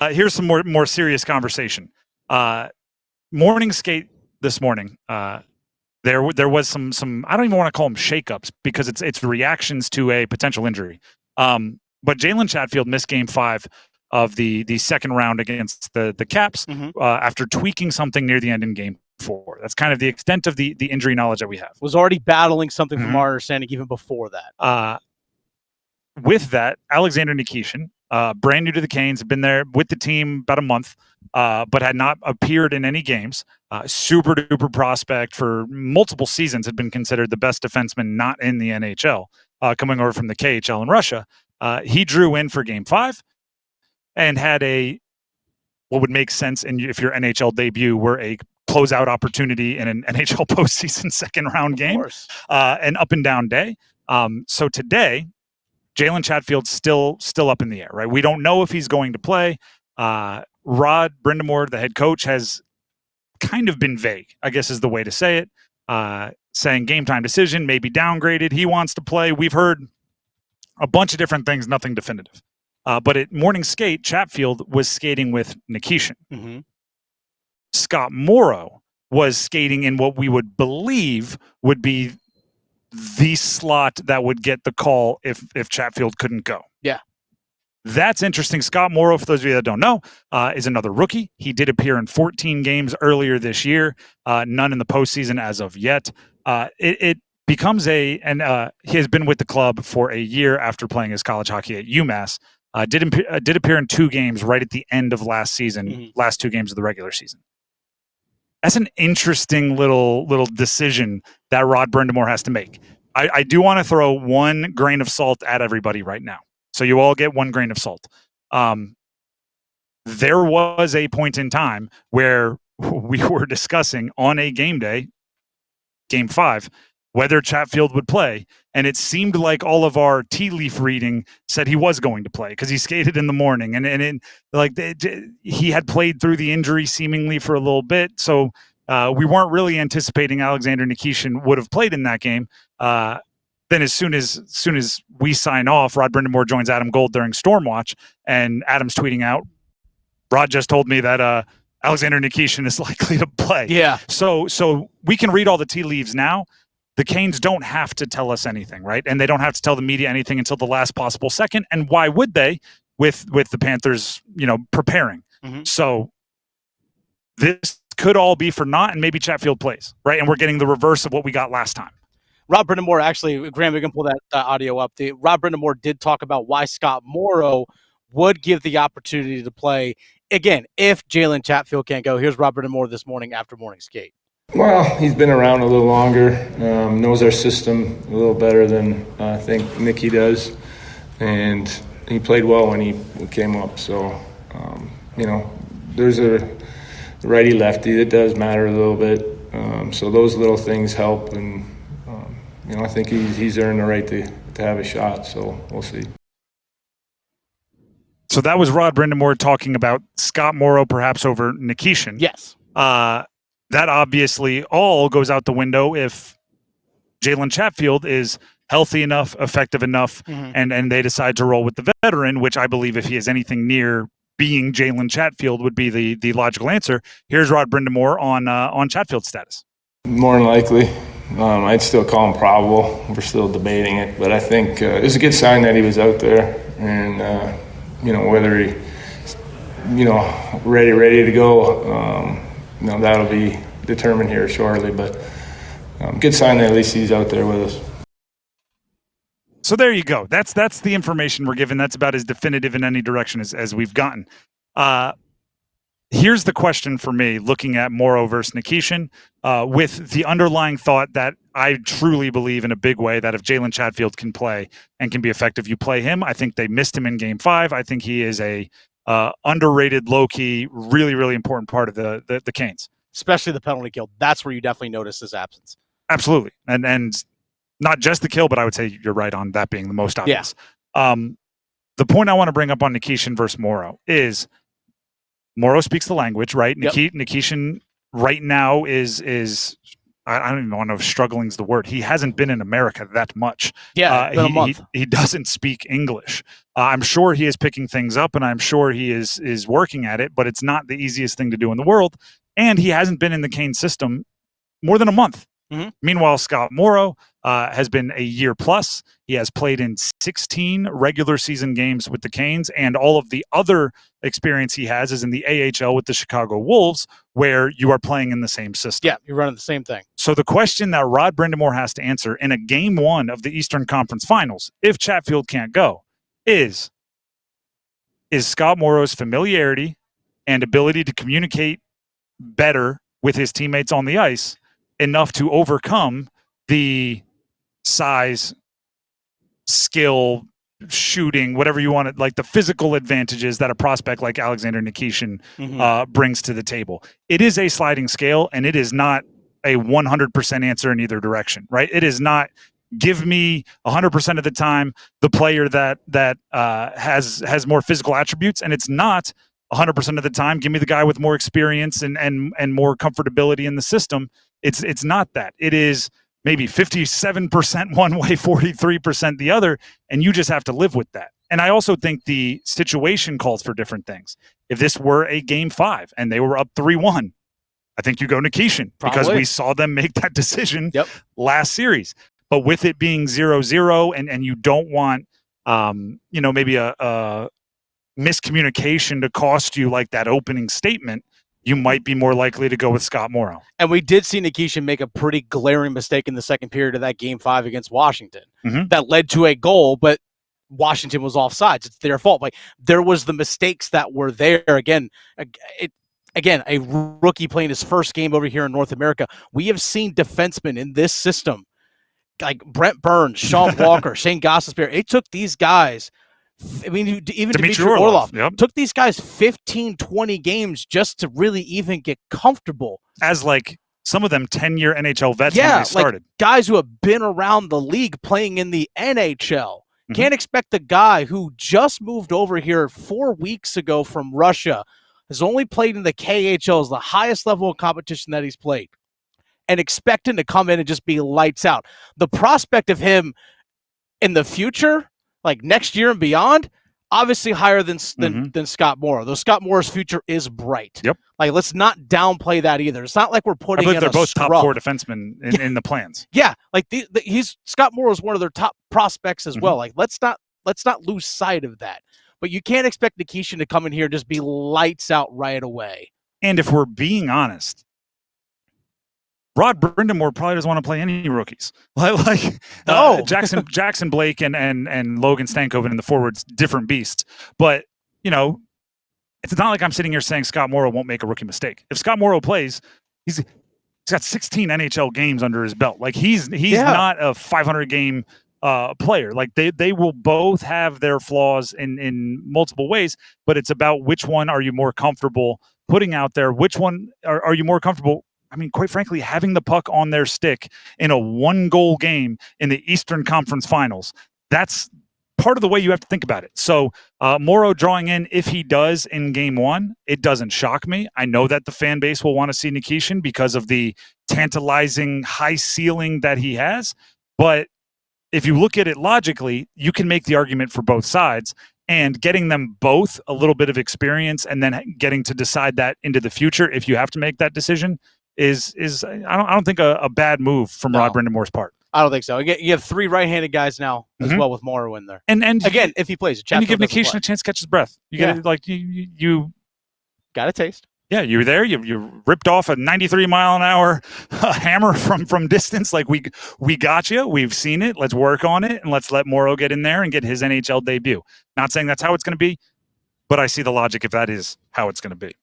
Here's some more serious conversation. Morning skate this morning. There was some I don't even want to call them shakeups because it's reactions to a potential injury. But Jalen Chatfield missed Game 5 of the second round against the Caps after tweaking something near the end in Game 4. That's kind of the extent of the injury knowledge that we have. Was already battling something from our understanding even before that. With that, Alexander Necas, brand new to the Canes, had been there with the team about a month, but had not appeared in any games. Super duper prospect for multiple seasons, had been considered the best defenseman not in the NHL, coming over from the KHL in Russia. He drew in for Game 5 and had what would make sense if your NHL debut were a closeout opportunity in an NHL postseason second round game, an up and down day. So today, Jalen Chatfield's still up in the air, right? We don't know if he's going to play. Rod Brind'amour, the head coach, has kind of been vague, I guess is the way to say it, saying game time decision, maybe downgraded. He wants to play. We've heard a bunch of different things, nothing definitive. But at morning skate, Chatfield was skating with Necas. Scott Morrow was skating in what we would believe would be the slot that would get the call if Chatfield couldn't go. Yeah. That's interesting. Scott Morrow, for those of you that don't know, is another rookie. He did appear in 14 games earlier this year, none in the postseason as of yet. It becomes he has been with the club for a year after playing his college hockey at UMass. Did appear in 2 games right at the end of last season, last 2 games of the regular season. That's an interesting little decision that Rod Brind'amour has to make. I do want to throw one grain of salt at everybody right now. So you all get one grain of salt. There was a point in time where we were discussing on a game day, Game 5, whether Chatfield would play. And it seemed like all of our tea leaf reading said he was going to play because he skated in the morning. He had played through the injury seemingly for a little bit. So we weren't really anticipating Alexander Necas would have played in that game. Then as soon as we sign off, Rod Brind'amour joins Adam Gold during Stormwatch, and Adam's tweeting out, Rod just told me that Alexander Necas is likely to play. Yeah. So we can read all the tea leaves now. The Canes don't have to tell us anything, right? And they don't have to tell the media anything until the last possible second. And why would they with the Panthers, preparing? So this could all be for naught, and maybe Chatfield plays, right? And we're getting the reverse of what we got last time. Rod Brind'amour, actually, Graham, we can pull that audio up. Rod Brind'amour did talk about why Scott Morrow would give the opportunity to play, again, if Jalen Chatfield can't go. Here's Rod Brind'amour this morning after morning skate. Well, he's been around a little longer, knows our system a little better than I think Nicky does, and he played well when he came up. So, there's a righty-lefty that does matter a little bit. So those little things help, and I think he's earned the right to have a shot. So we'll see. So that was Rod Brind'amour talking about Scott Morrow perhaps over Necas. Yes. That obviously all goes out the window if Jalen Chatfield is healthy enough, effective enough, and they decide to roll with the veteran, which I believe if he is anything near being Jalen Chatfield would be the logical answer. Here's Rod Brind'amour on Chatfield's status. More than likely. I'd still call him probable. We're still debating it. But I think it was a good sign that he was out there. And, whether he's, ready to go, that'll be determined here shortly, but good sign that at least he's out there with us. So there you go. That's the information we're given. That's about as definitive in any direction as we've gotten. Here's the question for me, looking at Morrow versus Necas, with the underlying thought that I truly believe in a big way that if Jalen Chatfield can play and can be effective, you play him. I think they missed him in Game 5. I think he is a underrated, low-key, really, really important part of the Canes. Especially the penalty kill. That's where you definitely notice his absence. Absolutely. And not just the kill, but I would say you're right on that being the most obvious. Yeah. The point I want to bring up on Necas versus Morrow is Morrow speaks the language, right? Yep. Necas right now is I don't even know if struggling's the word. He hasn't been in America that much. Yeah, been a month. He doesn't speak English. I'm sure he is picking things up, and I'm sure he is working at it, but it's not the easiest thing to do in the world. And he hasn't been in the Kane system more than a month. Mhm. Meanwhile, Scott Morrow has been a year plus. He has played in 16 regular season games with the Canes, and all of the other experience he has is in the AHL with the Chicago Wolves, where you are playing in the same system. Yeah, you're running the same thing. So the question that Rod Brind'amour has to answer in a game 1 of the Eastern Conference Finals, if Chatfield can't go, is Scott Morrow's familiarity and ability to communicate better with his teammates on the ice enough to overcome the size, skill, shooting, whatever you want to, like the physical advantages that a prospect like Alexander Nikishin brings to the table. It is a sliding scale, and it is not a 100% answer in either direction, right? It is not give me 100% of the time the player that has more physical attributes, and it's not 100% of the time give me the guy with more experience and more comfortability in the system. It's not that. It is maybe 57% one way, 43% the other, and you just have to live with that. And I also think the situation calls for different things. If this were a game 5 and they were up 3-1, I think you go Nikishin because we saw them make that decision last series. But with it being 0-0 and you don't want maybe a miscommunication to cost you like that opening statement, you might be more likely to go with Scott Morrow. And we did see Nikishin make a pretty glaring mistake in the second period of that game 5 against Washington that led to a goal, but Washington was offsides. It's their fault. Like, there was the mistakes that were there. Again, a rookie playing his first game over here in North America. We have seen defensemen in this system like Brent Burns, Sean Walker, Shane Gostisbehere. It took these guys, I mean, even Dmitry Orlov took these guys 15, 20 games just to really even get comfortable. As like some of them 10-year NHL vets when they started. Like guys who have been around the league playing in the NHL. Can't expect the guy who just moved over here 4 weeks ago from Russia, has only played in the KHL, is the highest level of competition that he's played, and expect him to come in and just be lights out. The prospect of him in the future, like next year and beyond, obviously higher than Scott Morrow. Though Scott Morrow's future is bright. Yep. Like, let's not downplay that either. It's not like we're putting. I believe they're both top 4 defensemen in the plans. Yeah, like Scott Morrow is one of their top prospects as well. Like, let's not lose sight of that. But you can't expect Nikishin to come in here and just be lights out right away. And if we're being honest, Rod Brind'amour probably doesn't want to play any rookies. Jackson Blake and Logan Stankoven in the forwards, different beasts. But, it's not like I'm sitting here saying Scott Morrow won't make a rookie mistake. If Scott Morrow plays, he's got 16 NHL games under his belt. Like, he's not a 500-game player. Like, they will both have their flaws in multiple ways, but it's about which one are you more comfortable putting out there? Which one are you more comfortable, I mean, quite frankly, having the puck on their stick in a 1-goal game in the Eastern Conference Finals? That's part of the way you have to think about it. So Morrow drawing in, if he does in game 1, it doesn't shock me. I know that the fan base will want to see Nikishin because of the tantalizing high ceiling that he has. But if you look at it logically, you can make the argument for both sides. And getting them both a little bit of experience and then getting to decide that into the future, if you have to make that decision, is I don't think a bad move from Rod Brind'amour's part. I don't think so. You have 3 right-handed guys now as well with Morrow in there. And again, if he plays, and you give Nikishin a chance to catch his breath. You get like you got a taste. Yeah, you were there. You ripped off a 93-mile-an-hour hammer from distance. Like, we got you. We've seen it. Let's work on it, and let's let Morrow get in there and get his NHL debut. Not saying that's how it's going to be, but I see the logic if that is how it's going to be.